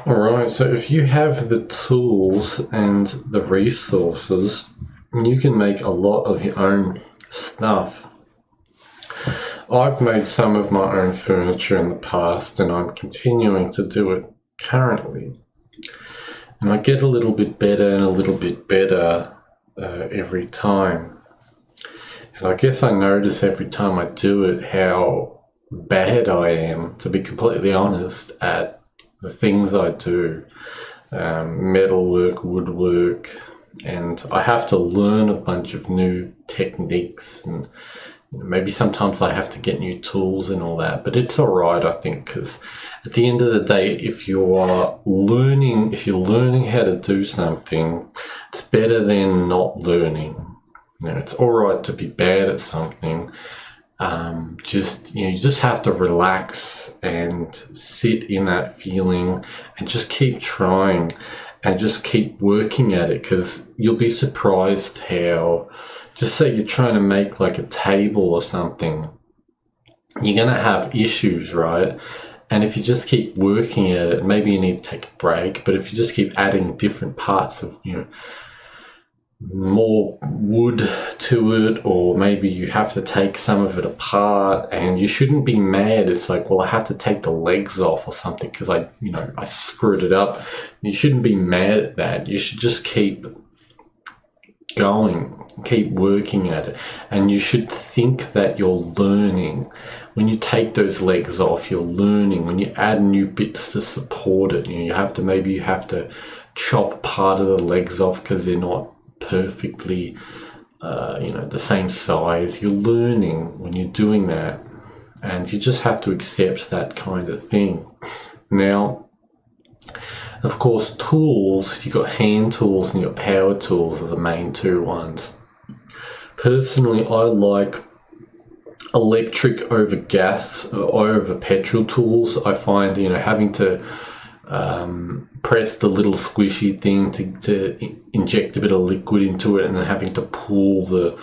Alright, so if you have the tools and the resources, you can make a lot of your own stuff. I've made some of my own furniture in the past and I'm continuing to do it currently. And I get a little bit better and a little bit better every time. And I guess I notice every time I do it how bad I am, to be completely honest, at the things I do. Metalwork, woodwork, and I have to learn a bunch of new techniques, and maybe sometimes I have to get new tools and all that, but it's all right, I think, because at the end of the day, if you're learning how to do something, it's better than not learning. It's all right to be bad at something. You just have to relax and sit in that feeling and just keep trying and just keep working at it, because you'll be surprised how, just say you're trying to make like a table or something, you're going to have issues, right? And if you just keep working at it, maybe you need to take a break, but if you just keep adding different parts of, more wood to it, or maybe you have to take some of it apart, and you shouldn't be mad. It's like, well, I have to take the legs off or something because I screwed it up. You shouldn't be mad at that. You should just keep going, keep working at it, and you should think that you're learning. When you take those legs off, you're learning. When you add new bits to support it, you have to chop part of the legs off because they're not perfectly the same size. You're learning when you're doing that, and you just have to accept that kind of thing. Now, of course, tools, you've got hand tools and you've got power tools are the main two ones. Personally, I like electric over gas or over petrol tools. I find having to press the little squishy thing to inject a bit of liquid into it, and then having to pull the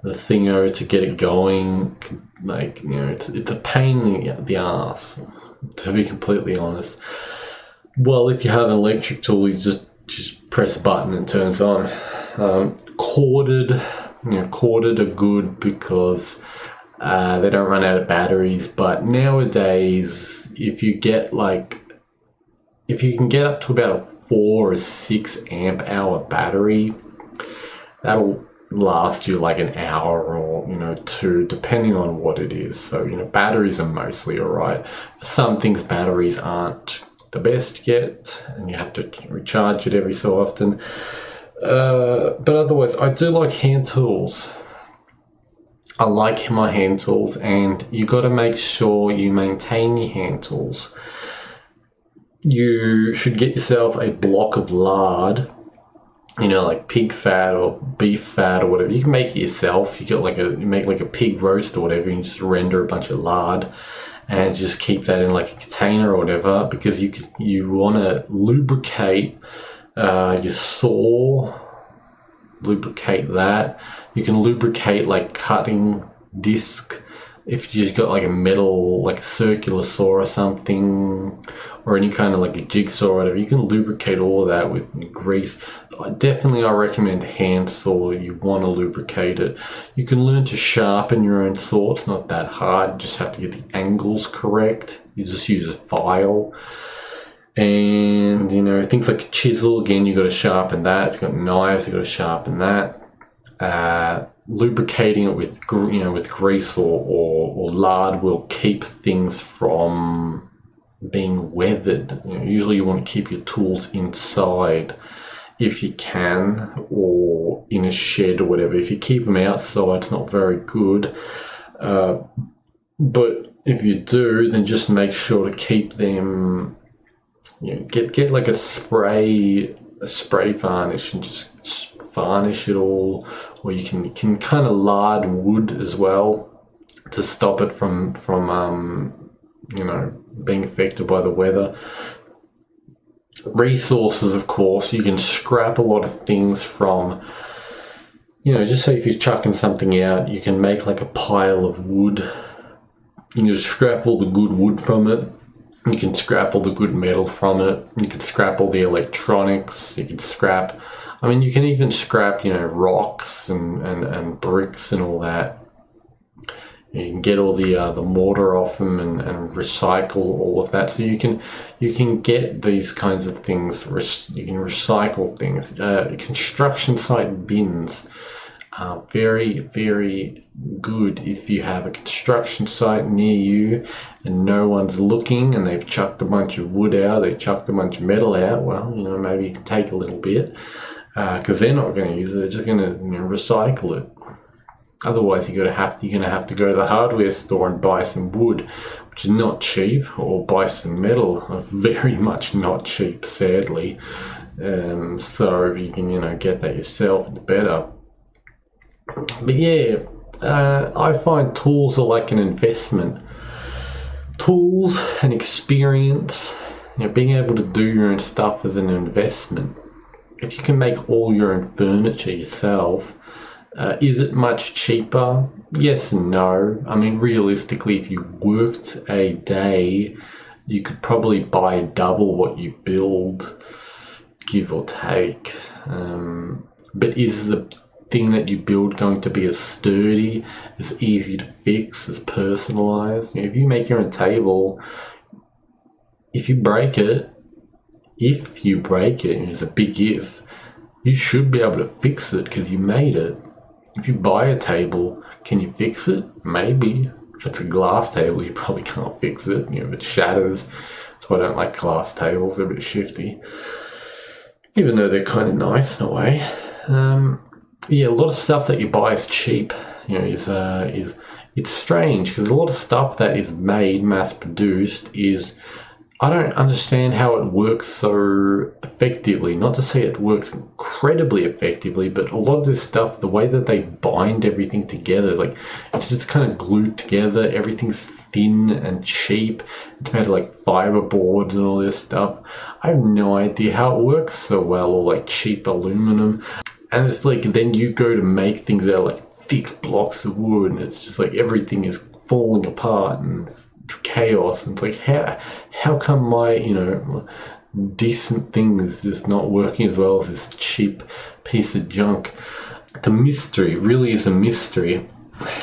thingo to get it going, it's a pain in the ass, to be completely honest. Well, if you have an electric tool, you just press a button and it turns on. Corded are good because they don't run out of batteries, but nowadays if you can get up to about a 4 or 6 amp hour battery, that'll last you like an hour or 2, depending on what it is. So batteries are mostly all right. For some things, batteries aren't the best yet, and you have to recharge it every so often. But otherwise, I do like hand tools. I like my hand tools, and you got to make sure you maintain your hand tools. You should get yourself a block of lard, like pig fat or beef fat or whatever. You can make it yourself. You make like a pig roast or whatever, and you just render a bunch of lard and just keep that in like a container or whatever, because you want to lubricate your saw, lubricate that. You can lubricate like cutting disc if you've got like a metal, like a circular saw or something, or any kind of like a jigsaw or whatever. You can lubricate all of that with grease. I recommend hand saw. You want to lubricate it. You can learn to sharpen your own saw. It's not that hard. You just have to get the angles correct. You just use a file. And things like a chisel, again, you got to sharpen that. If you've got knives, you got to sharpen that. Lubricating it with grease or lard will keep things from being weathered. Usually you want to keep your tools inside if you can, or in a shed or whatever. If you keep them outside, it's not very good. But if you do, then just make sure to keep them. Get like a spray varnish and just varnish it all, or you can kind of lard wood as well to stop it from being affected by the weather. Resources, of course, you can scrap a lot of things from, just say if you're chucking something out, you can make like a pile of wood. You just scrap all the good wood from it, You can scrap all the good metal from it. You can scrap all the electronics. You can scrap, I mean, you can even scrap, rocks and bricks and all that. You can get all the mortar off them and recycle all of that. So you can get these kinds of things. You can recycle things. Construction site bins are very, very good if you have a construction site near you and no one's looking and they've chucked a bunch of wood out, they chucked a bunch of metal out. Well, maybe take a little bit because they're not going to use it. They're just going to recycle it. Otherwise, you're going to have to go to the hardware store and buy some wood, which is not cheap, or buy some metal, very much not cheap, sadly. So if you can, get that yourself, it's better. But yeah, I find tools are like an investment. Tools and experience, being able to do your own stuff is an investment. If you can make all your own furniture yourself, is it much cheaper? Yes and no. I mean, realistically, if you worked a day, you could probably buy double what you build, give or take. But is the thing that you build going to be as sturdy, as easy to fix, as personalized? If you make your own table, if you break it, and it's a big if, you should be able to fix it because you made it. If you buy a table, can you fix it? Maybe. If it's a glass table, you probably can't fix it. If it shatters. That's why I don't like glass tables. They're a bit shifty. Even though they're kind of nice in a way. A lot of stuff that you buy is cheap. It's strange because a lot of stuff that is made, mass-produced, I don't understand how it works so effectively. Not to say it works incredibly effectively, but a lot of this stuff, the way that they bind everything together, it's just kind of glued together. Everything's thin and cheap. It's made of like fiber boards and all this stuff. I have no idea how it works so well, or like cheap aluminum. And it's like, then you go to make things out of like thick blocks of wood, and it's just like everything is falling apart and it's chaos. And it's like, how come my decent thing is just not working as well as this cheap piece of junk? The mystery really is a mystery.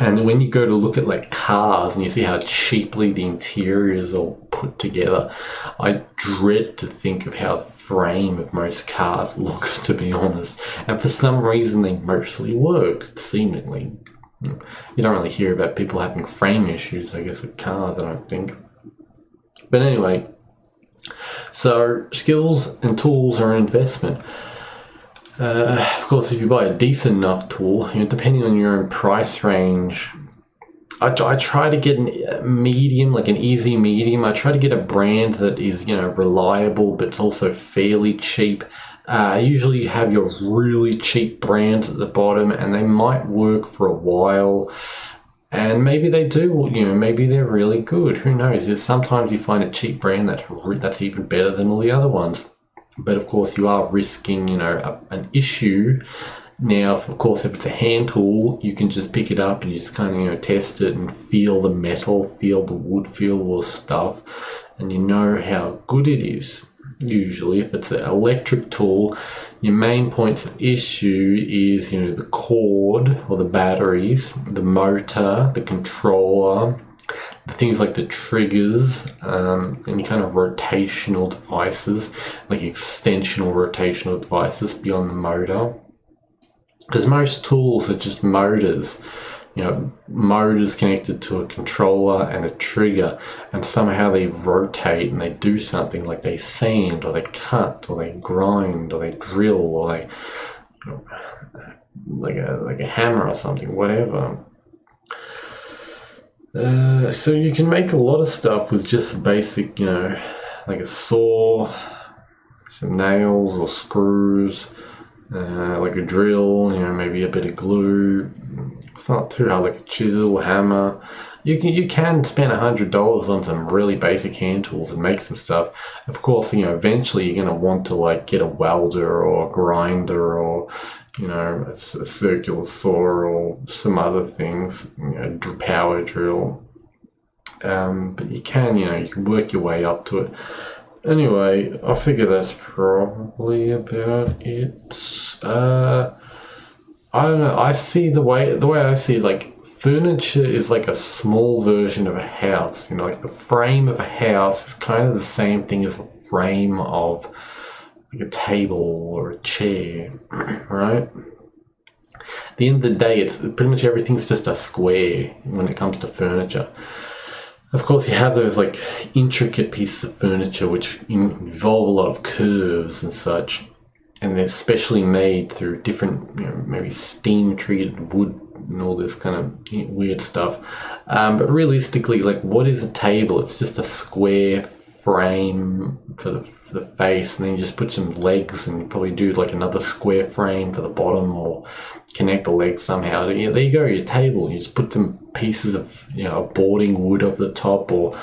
And when you go to look at like cars and you see how cheaply the interior is all put together, I dread to think of how the frame of most cars looks, to be honest. And for some reason they mostly work, seemingly. You don't really hear about people having frame issues, I guess, with cars, I don't think. But anyway, so skills and tools are an investment. Of course, if you buy a decent enough tool, depending on your own price range, I try to get a medium, like an easy medium. I try to get a brand that is, reliable, but it's also fairly cheap. Usually you have your really cheap brands at the bottom, and they might work for a while, and maybe they do, maybe they're really good. Who knows? Sometimes you find a cheap brand that's even better than all the other ones. But of course you are risking, an issue. Now, of course, if it's a hand tool, you can just pick it up and you just kind of, test it and feel the metal, feel the wood, feel all the stuff, and you know how good it is. Usually, if it's an electric tool, your main points of issue is, the cord or the batteries, the motor, the controller, the things like the triggers, any kind of rotational devices, like extensional rotational devices beyond the motor. Because most tools are just motors. Motors connected to a controller and a trigger, and somehow they rotate and they do something, like they sand or they cut or they grind or they drill or they like a hammer or something, whatever. So you can make a lot of stuff with just basic, like a saw, some nails or screws, like a drill, maybe a bit of glue. It's not too hard, like a chisel, hammer. You can spend $100 on some really basic hand tools and make some stuff. Of course, eventually you're going to want to get a welder or a grinder or a circular saw or some other things, power drill. But you can, you can work your way up to it. Anyway, I figure that's probably about it. I don't know. I see the way I see it, like furniture is like a small version of a house. Like the frame of a house is kind of the same thing as the frame of like a table or a chair, right? At the end of the day, it's pretty much everything's just a square when it comes to furniture. Of course, you have those like intricate pieces of furniture which involve a lot of curves and such, and they're specially made through different, maybe steam treated wood and all this kind of weird stuff. But realistically, like, what is a table? It's just a square frame for the face, and then you just put some legs, and you probably do like another square frame for the bottom, or connect the legs somehow. There you go, your table. You just put some pieces of a boarding wood over the top, or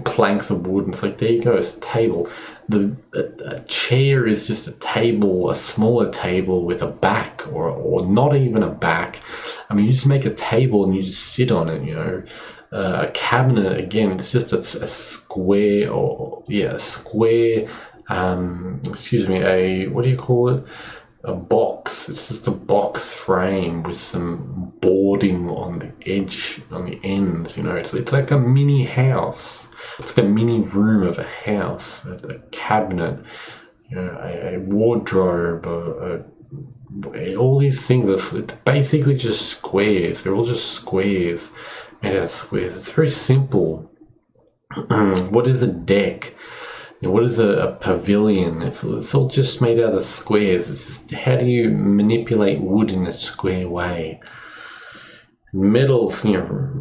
planks of wood, and it's like, there you go, it's a table. A chair is just a table, a smaller table with a back, or not even a back. I mean, you just make a table and you just sit on it. A cabinet, again, it's just a square, what do you call it? A box. It's just a box frame with some boarding on the edge, on the ends. It's like a mini house. It's like a mini room of a house. A cabinet, a wardrobe, all these things. It's basically just squares. They're all just squares. Made out of squares. It's very simple. What is a deck? What is a pavilion? It's all just made out of squares. It's just, how do you manipulate wood in a square way? Metal's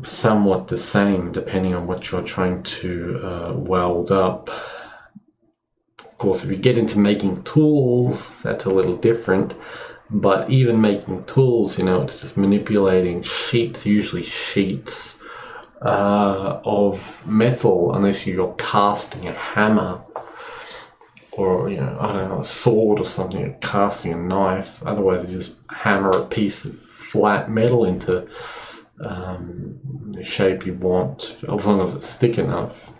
somewhat the same, depending on what you're trying to weld up. Of course, if you get into making tools, that's a little different. But even making tools, it's just manipulating sheets, usually sheets of metal, unless you're casting a hammer, or, I don't know, a sword or something, or casting a knife. Otherwise, you just hammer a piece of flat metal into the shape you want, as long as it's thick enough.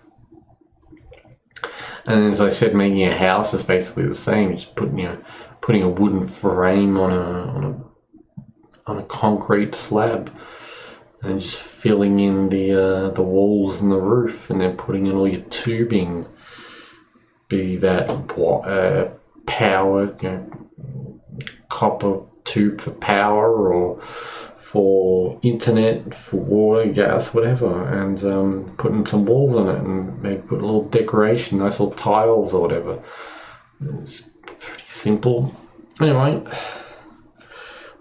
And as I said, making a house is basically the same. You're just putting a wooden frame on a concrete slab, and just filling in the walls and the roof, and then putting in all your tubing, be that power, copper tube for power, or for internet, for water, gas, whatever, and putting some walls on it, and maybe put a little decoration, nice little tiles or whatever. It's pretty simple. Anyway,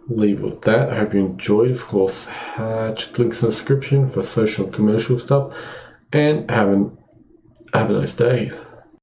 leave it with that. I hope you enjoyed. Of course, check the links in the description for social and commercial stuff, and have a nice day.